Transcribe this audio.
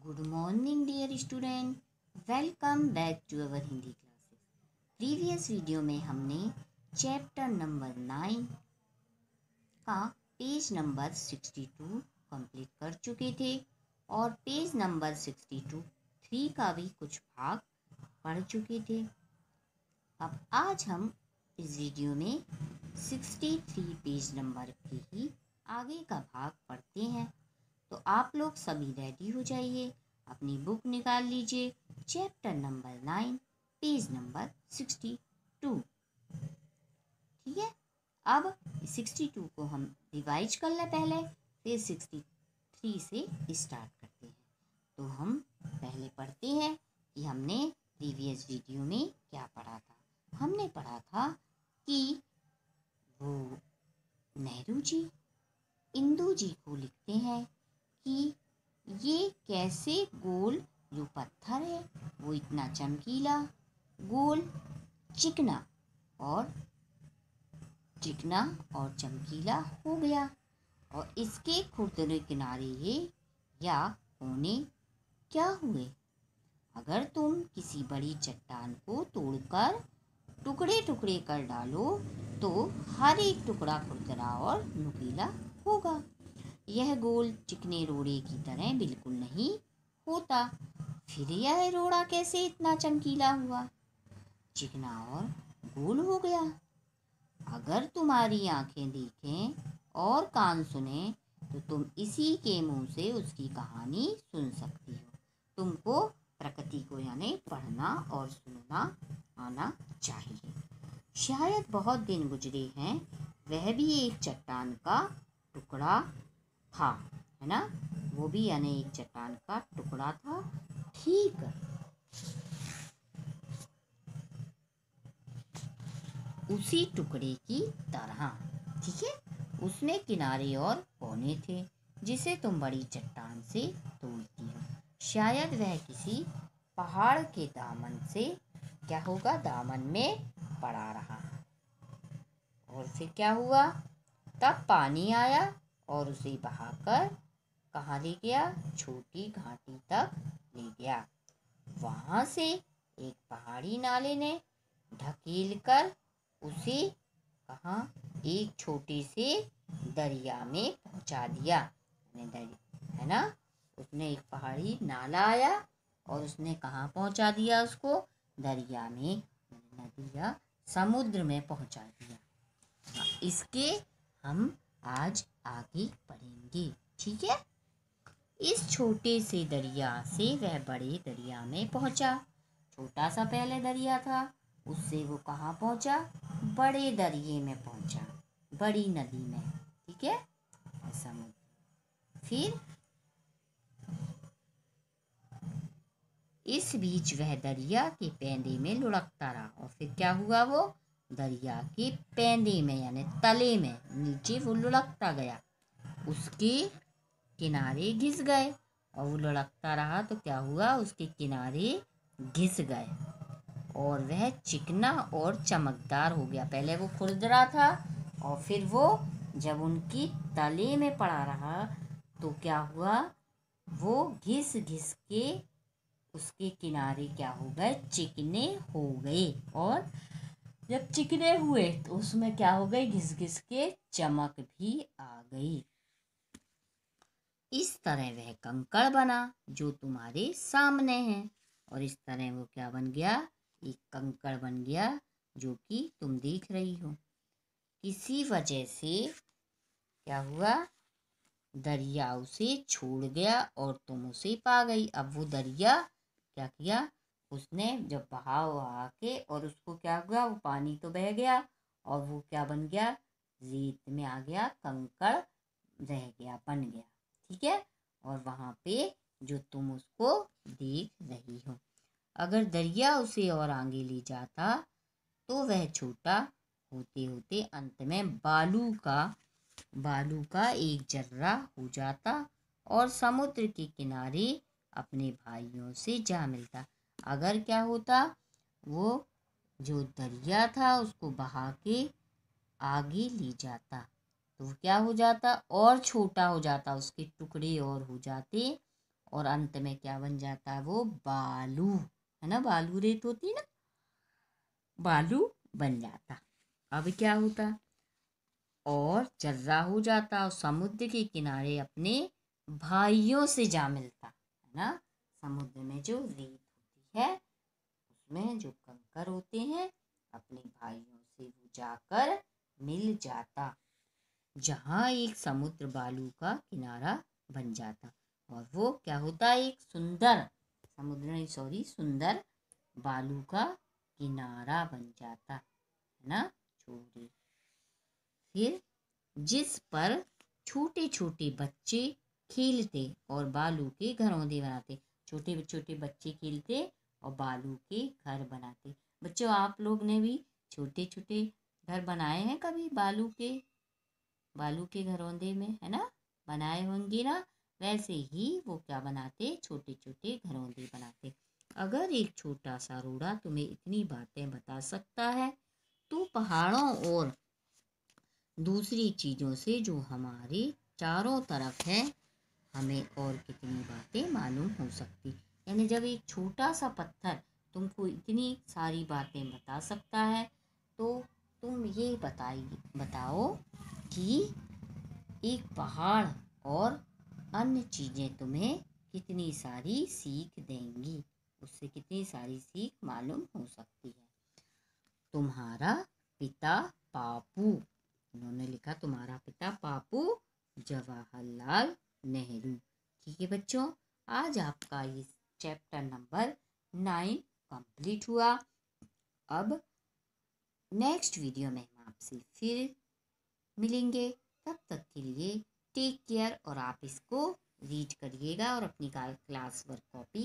Good morning dear student. Welcome back to our Hindi classes. Previous video में हमने chapter number 9 का page number 62 complete कर चुके थे और पेज नंबर 62 का भी कुछ भाग पढ़ चुके थे। अब आज हम इस वीडियो में 63 पेज नंबर के ही आगे का भाग पढ़ते हैं। तो आप लोग सभी रेडी हो जाइए, अपनी बुक निकाल लीजिए। Chapter number 9 page number 62। ठीक है, अब 62 को हम रिवाइज कर लें पहले, फिर 63 से स्टार्ट करते हैं। तो हम पहले पढ़ते हैं कि हमने प्रीवियस वीडियो में क्या पढ़ा था। हमने पढ़ा था कि वो नेहरू जी इंदू जी को लिखते हैं कि ये कैसे गोल जो पत्थर है वो इतना चमकीला, गोल, चिकना और चमकीला हो गया और इसके खुरदरे किनारे ये या कोने क्या हुए। अगर तुम किसी बड़ी चट्टान को तोड़कर टुकड़े टुकड़े कर डालो तो हर एक टुकड़ा खुरदरा और नुकीला होगा। यह गोल चिकने रोड़े की तरह बिल्कुल नहीं होता। फिर यह रोड़ा कैसे इतना चमकीला हुआ, चिकना और गोल हो गया। अगर तुम्हारी आंखें देखें और कान सुने तो तुम इसी के मुंह से उसकी कहानी सुन सकती हो। तुमको प्रकृति को यानी पढ़ना और सुनना आना चाहिए। शायद बहुत दिन गुजरे हैं, वह भी एक चट्टान का टुकड़ा था, है ना। वो भी यानी एक चट्टान का टुकड़ा था। ठीक, उसी टुकड़े की तरह। ठीक है, उसमें किनारे और कोने थे जिसे तुम बड़ी चट्टान से तोड़ती हो। शायद वह किसी पहाड़ के दामन से क्या होगा, दामन में पड़ा रहा। और फिर क्या हुआ, तब पानी आया और उसे बहाकर कहाँ ले गया, छोटी घाटी तक ले गया। वहां से एक पहाड़ी नाले ने ढकेल कर उसे कहाँ, एक छोटे से दरिया में पहुंचा दिया। है ना, उसने एक पहाड़ी नाला आया और उसने कहाँ पहुंचा दिया उसको, दरिया में, नदी या समुद्र में पहुंचा दिया। इसके हम आज आगे पढ़ेंगे। ठीक है, इस छोटे से दरिया से वह बड़े दरिया में पहुंचा। छोटा सा पहले दरिया था, उससे वो कहाँ पहुंचा, बड़े दरिये में पहुंचा, बड़ी नदी में। ठीक है, समुद्र। फिर इस बीच वह दरिया के पैंदे में लुढ़कता रहा और फिर क्या हुआ, वो दरिया के पैंदे में यानी तले में नीचे वो लुढ़कता गया, उसके किनारे घिस गए और वो लुढ़कता रहा तो क्या हुआ, उसके किनारे घिस गए और वह चिकना और चमकदार हो गया। पहले वो खुरदरा था और फिर वो जब उनकी तले में पड़ा रहा तो क्या हुआ, वो घिस घिस के उसके किनारे क्या हो गए, चिकने हो गए। और जब चिकने हुए तो उसमें क्या हो गई, घिस घिस के चमक भी आ गई। इस तरह वह कंकड़ बना जो तुम्हारे सामने है। और इस तरह वो क्या बन गया, एक कंकड़ बन गया जो कि तुम देख रही हो। किसी वजह से क्या हुआ, दरिया उसे छोड़ गया और तुम उसे पा गई। अब वो दरिया क्या किया, उसने जब बहाव आके और उसको क्या हुआ, वो पानी तो बह गया और वो क्या बन गया, रेत में आ गया, कंकड़ रह गया, बन गया। ठीक है, और वहां पे जो तुम उसको देख रही हो। अगर दरिया उसे और आगे ले जाता तो वह छोटा होते होते अंत में बालू का एक जर्रा हो जाता और समुद्र के किनारे अपने भाइयों से जा मिलता। अगर क्या होता, वो जो दरिया था उसको बहा के आगे ले जाता तो क्या हो जाता, और छोटा हो जाता, उसके टुकड़े और हो जाते और अंत में क्या बन जाता है, वो बालू, है ना, बालू रेत होती ना, बालू बन जाता। अब क्या होता, और जर्रा हो जाता और समुद्र के किनारे अपने भाइयों से जा मिलता, है ना। समुद्र में जो रेत होती है उसमें जो कंकर होते हैं अपने भाइयों से वो जाकर मिल जाता, जहाँ एक समुद्र बालू का किनारा बन जाता। और वो क्या होता, एक सुंदर समुद्र नहीं, सॉरी, सुंदर बालू का किनारा बन जाता, है ना, छोटे। फिर जिस पर छोटे छोटे बच्चे खेलते और बालू के घरौंदे बनाते, छोटे छोटे बच्चे खेलते और बालू के घर बनाते। बच्चों, आप लोग ने भी छोटे छोटे घर बनाए हैं कभी, बालू के घरौंदे में, है ना, बनाए होंगे ना। वैसे ही वो क्या बनाते, छोटे छोटे घरौंदे बनाते। अगर एक छोटा सा रोड़ा तुम्हें इतनी बातें बता सकता है तो पहाड़ों और दूसरी चीज़ों से जो हमारे चारों तरफ है हमें और कितनी बातें मालूम हो सकती। यानी जब एक छोटा सा पत्थर तुमको इतनी सारी बातें बता सकता है तो तुम ये बताओ कि एक पहाड़ और अन्य चीज़ें तुम्हें कितनी सारी सीख देंगी, उससे कितनी सारी सीख मालूम हो सकती है। तुम्हारा पिता पापू, उन्होंने लिखा तुम्हारा पिता पापू जवाहरलाल नेहरू। ठीक है बच्चों, आज आपका ये चैप्टर नंबर 9 कंप्लीट हुआ। अब नेक्स्ट वीडियो में हम आपसे फिर मिलेंगे, तब तक के लिए टेक केयर, और आप इसको रीड करिएगा और अपनी क्लास वर्क कॉपी